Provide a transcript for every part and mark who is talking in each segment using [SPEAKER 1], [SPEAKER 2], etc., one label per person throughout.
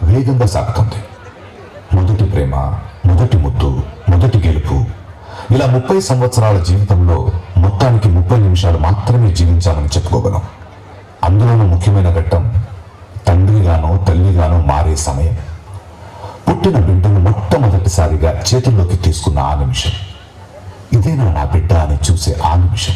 [SPEAKER 1] వేగంగా సాగుతుంది. మొదటి ప్రేమ, మొదటి ముద్దు, మొదటి గెలుపు, ఇలా 30 సంవత్సరాల జీవితంలో మొత్తానికి 30 నిమిషాలు మాత్రమే జీవించామని చెప్పుకోగలం. అందులోనూ ముఖ్యమైన ఘట్టం తండ్రిగానో తల్లిగానో మారే సమయం. పుట్టిన బిడ్డను మొట్టమొదటిసారిగా చేతుల్లోకి తీసుకున్న ఆ నిమిషం, ఇదేనా నా బిడ్డ అని చూసే ఆ నిమిషం.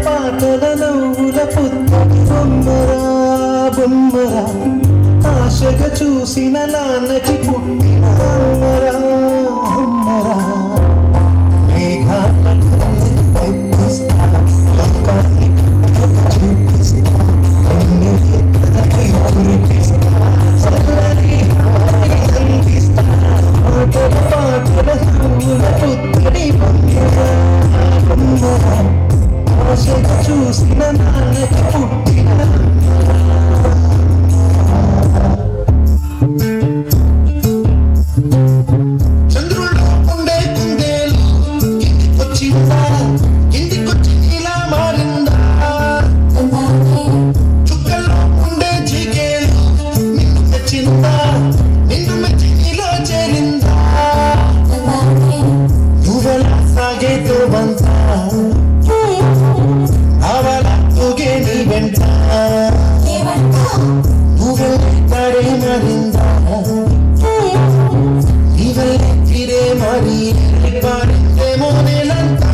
[SPEAKER 2] పాటల నవ్వుల పుత్తడి బొమ్మరా ఆశగా చూసిన నాన్నకి పుట్టిన అమ్మరా పాటల నవ్వుల పుత్తడి బొమ్మరా ఆశగా చూసిన నాన్నకి పుట్టిన చంద్రుల్లో ఉండే కుందేలు ఇంటికొచ్చిందా, ఇంటికొచ్చి ఇలా మారిందా. చుక్కల్లో ఉండే జీకేలు నిన్ను మెచ్చిందా, నిన్ను మెచ్చి ఇలా చేరిందా. నువ్వెలా సాగేతో బంతా అవలా తూగే నీ వెంట నువ్వెళ్ళే కడే మరిందా నీవెళ్ళే తీరే మరి పాడిందేమో నేలంతా.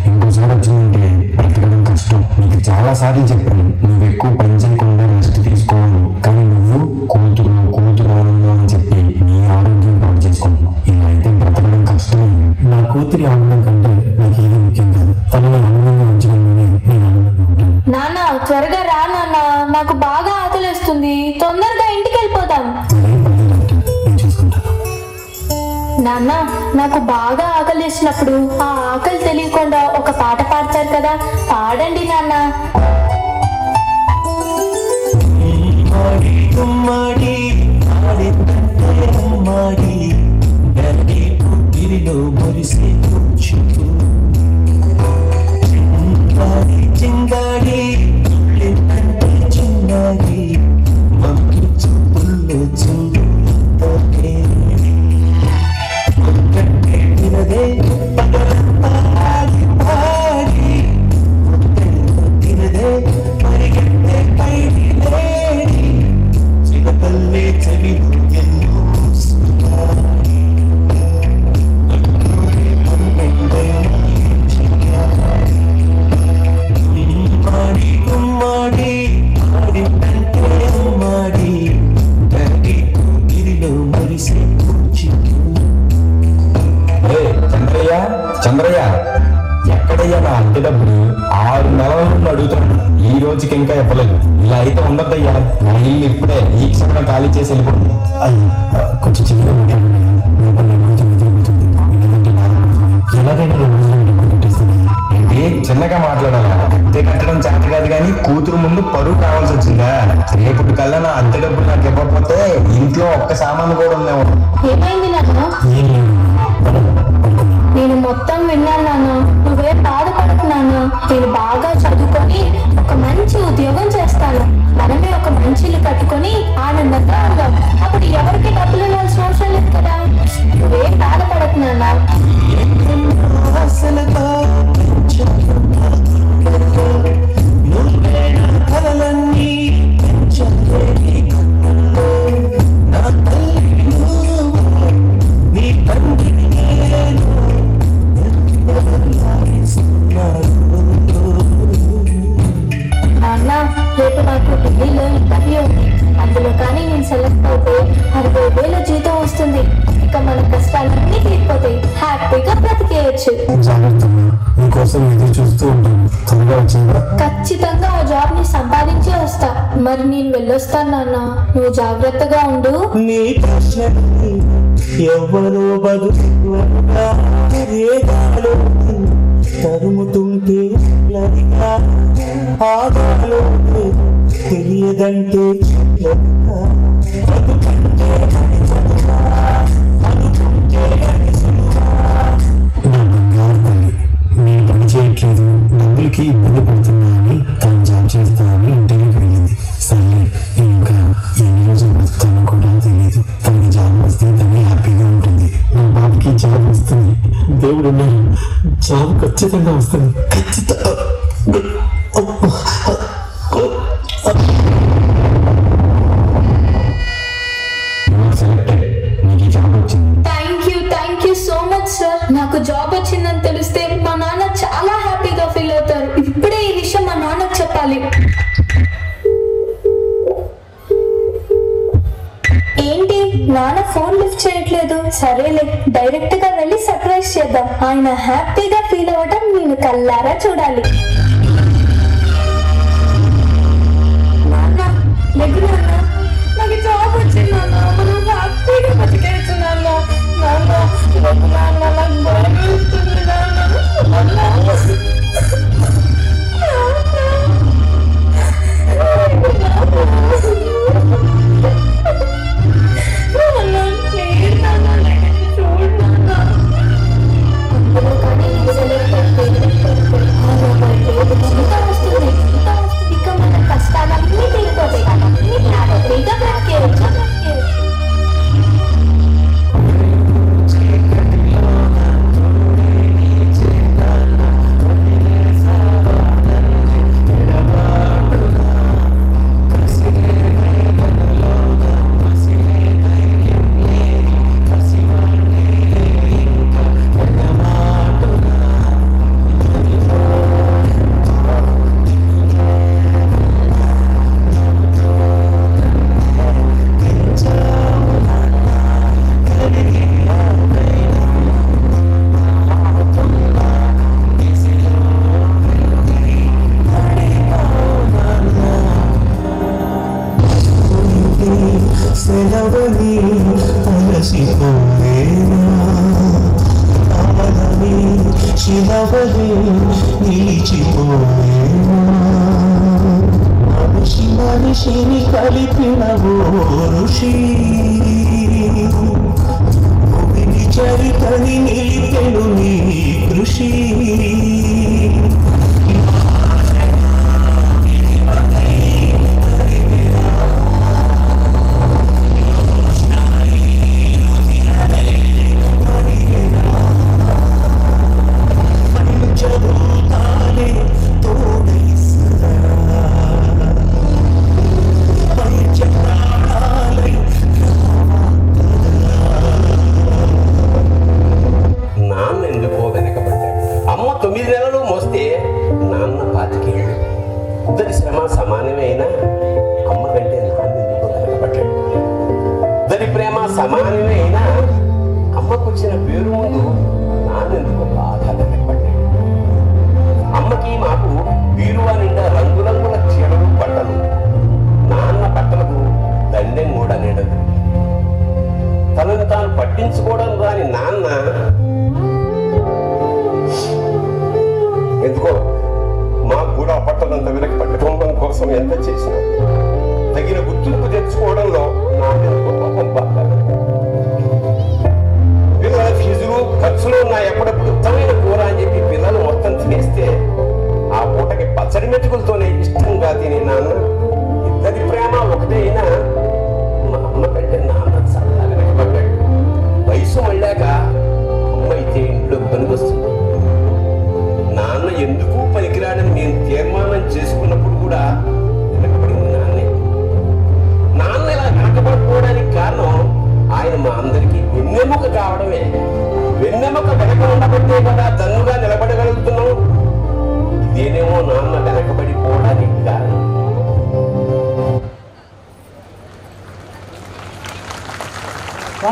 [SPEAKER 3] ఇంకోసారి వచ్చిందంటే బ్రతకడం కష్టం. నీకు చాలా సార్లు చెప్పాను, నువ్వు ఎక్కువ పని చేయకుండా రెస్ట్ తీసుకోవాలి. కానీ నువ్వు కూతురు అని చెప్పి నీ ఆరోగ్యం పాటు చేసుకుంటున్నావు. ఇలా అయితే బ్రతకడం కష్టం. నా కూతురి ఆనందం కంటే నాకు ఏది ముఖ్యం కాదు. తనని ఆనందంగా ఉంచడంలోనే నేను ఆనందంగా ఉంటాను.
[SPEAKER 4] నాన్న త్వరగా రా నాన్న, నాకు బాగా ఆకలిస్తుంది. తొందరగా ఇంటికి వెళ్ళిపోతాం.
[SPEAKER 3] నేను చూసుకుంటాను.
[SPEAKER 4] నాన్న నాకు బాగా ఆకలిసినప్పుడు ఆ ఆకలి తెలియకుండా ఒక పాట పాడతారు కదా, పాడండి నాన్న.
[SPEAKER 2] గుమ్మడి ఆడిందంటే అమ్మాడి గడ్డి పుట్టిరిలో మురిసే చింగాడి అంటే చిన్నాడి మక్కి చూపుల్లో చూడు తినదే తినదే పరిగెత్తే పైడి లేడి చిలకల్లే చలిలో ఎన్నో మాడి గుమ్మాడి ఆడిందంటే అమ్మాడి గడ్డి గిరిలో మరిసే
[SPEAKER 3] చంద్రయ్య ఎక్కడయ్యా నా అద్దె డబ్బులు? 6 నెలల నుండి అడుగుతాను, ఈ రోజుకి ఇంకా ఇవ్వలేదు. ఇలా అయితే ఉండద్దయ్యా. నా ఇల్లు ఇప్పుడే ఈ క్షణంలో ఖాళీ చేసి వెళ్ళిపోతుంది. కొంచెం చిన్నగా ఏంటి చిన్నగా మాట్లాడాలా? అద్దె కట్టడం చేత కాదు కానీ కూతురు ముందు పరువు కావాల్సి వచ్చిందా? రేపటి కల్లా నా అద్దె డబ్బులు నాకు ఇవ్వకపోతే ఇంట్లో ఒక్క సామాను కూడా ఉందేమో.
[SPEAKER 4] ఏమైంది నాన్న? నేను మొత్తం విన్నాను నాన్న, నువ్వే బాధపడకు నాన్న. నేను బాగా చదువుకొని ఒక మంచి ఉద్యోగం చేస్తాను. మనమే ఒక మంచి ఇల్లు కట్టుకొని ఆనందంగా ఉందాం. అప్పుడు ఎవరికి డబ్బులు ఇవ్వాల్సిన అవసరం లేదు కదా. నువ్వే బాధపడకు నాన్న.
[SPEAKER 2] కలలన్నీ నీ తండ్రి
[SPEAKER 4] నాన్న రేపు నాకు ఢిల్లీలో ఇంటర్వ్యూ ఉంది. అందులో కానీ నేను సెలెక్ట్ అవుతే 60,000 జీతం వస్తుంది. ఇక మన కష్టాలన్నీ తీరిపోతాయి, హ్యాపీగా బ్రతికేయచ్చు.
[SPEAKER 3] నీకోసం ఎదురు చూస్తూ ఉంటాను. త్వరగా వచ్చేదా?
[SPEAKER 4] ఖచ్చితంగా ఆ జాబ్ ని సంపాదించే వస్తా. మరి నేను వెళ్ళొస్తాను నాన్న, నువ్వు జాగ్రత్తగా ఉండు.
[SPEAKER 2] నీ ప్రశ్న ఎవరో బదులు ఆగాలో తెలియదంటే చిన్నదిగా, బతుకంటే కనిసలుగా, అనుకుంటే కనిసలుగా.
[SPEAKER 3] నా బంగారు తల్లి, నేను పని చేయట్లేదు, డబ్బులకి ఇబ్బంది పడుతున్నా అని తను జాబ్ చేస్తా అని ఇంటర్వ్యూకి వెళ్ళింది. సరే ఇంకా ఎన్ని రోజులు వస్తానో కూడా తెలియదు. తనకి జాబ్ వస్తే తనే హ్యాపీగా ఉంటుంది. నా బాబుకి జాబ్ వస్తుంది, దేవుడు ఉన్నారు, జాబ్ ఖచ్చితంగా వస్తుంది, ఖచ్చితంగా. నీకు జాబ్ వచ్చింది.
[SPEAKER 4] Thank you so much sir. నాకు జాబ్ వచ్చిందని తెలిస్తే మా నాన్న చాలా హ్యాపీగా ఫీల్ అవుతారు. ఇప్పుడే ఈ విషయం మా నాన్నకు చెప్పాలి. ఏంటి నాన్న ఫోన్ లిఫ్ట్ చేయట్లేదు? సరేలే, డైరెక్ట్ గా వెళ్ళి సర్ప్రైజ్ చేద్దాం. ఆయన హ్యాపీగా ఫీల్ అవ్వడం నేను కల్లారా చూడాలి. నాన్న లెగ్గు నాన్న, నాకు జాబ్ వచ్చింది నాన్న, మనం హ్యాపీగా బతికేయచ్చు నాన్న. నాన్న లెగ్గు నాన్న, నాకు బాగా ఇస్తుంది నాన్న. ఇక మన కష్టాలన్నీ తీరిపోతాయి. హ్యాపీగా బ్రతికేయచ్చు.
[SPEAKER 2] సెలవని అలసిపోయేనా, అవలని శిలవని నిలిచిపోయేనా, మనిషి మనిషిని కలిపిన ఓ ఋషి, భూమిని చరితని నిలిపెను నీ కృషి.
[SPEAKER 5] నాన్న ఎందుకో వెనకబడ్డాడు. అమ్మ 9 నెలలు మోస్తే నాన్న 25 ఏళ్ళు. ఇద్దరి శ్రమ సమానమే అయినా అమ్మ కంటే నాన్న ఎందుకో వెనకబడ్డాడు. ఇద్దరి ప్రేమ సమానమే అయినా అమ్మకు వచ్చిన పేరు ముందు నాన్న ఎందుకో బాగా వెనకబడ్డాడు. అమ్మకి మాకు బీరువా నిండా రంగురంగుల చీరలు బట్టలు, నాన్న బట్టలకు దండెం కూడా నిండదు. తనను తాను పట్టించుకోవడం రాని నాన్న ఎందుకో మాకు కూడా పట్టణంత వెనకబడ్డ. కుటుంబం కోసం ఎంత చేసినా తగిన గుర్తింపు తెచ్చుకోవడంలో నాకెందుకో పాపం బాగా. పిల్లల ఫీజులు ఖర్చులు నా ఎప్పుడప్పుడు ఉత్తమైన కూర అని చెప్పి పిల్లలు మొత్తం తినేస్తే ఆ పూటకి పచ్చడి మెతుకులతోనే ఇష్టంగా తిని నాన్న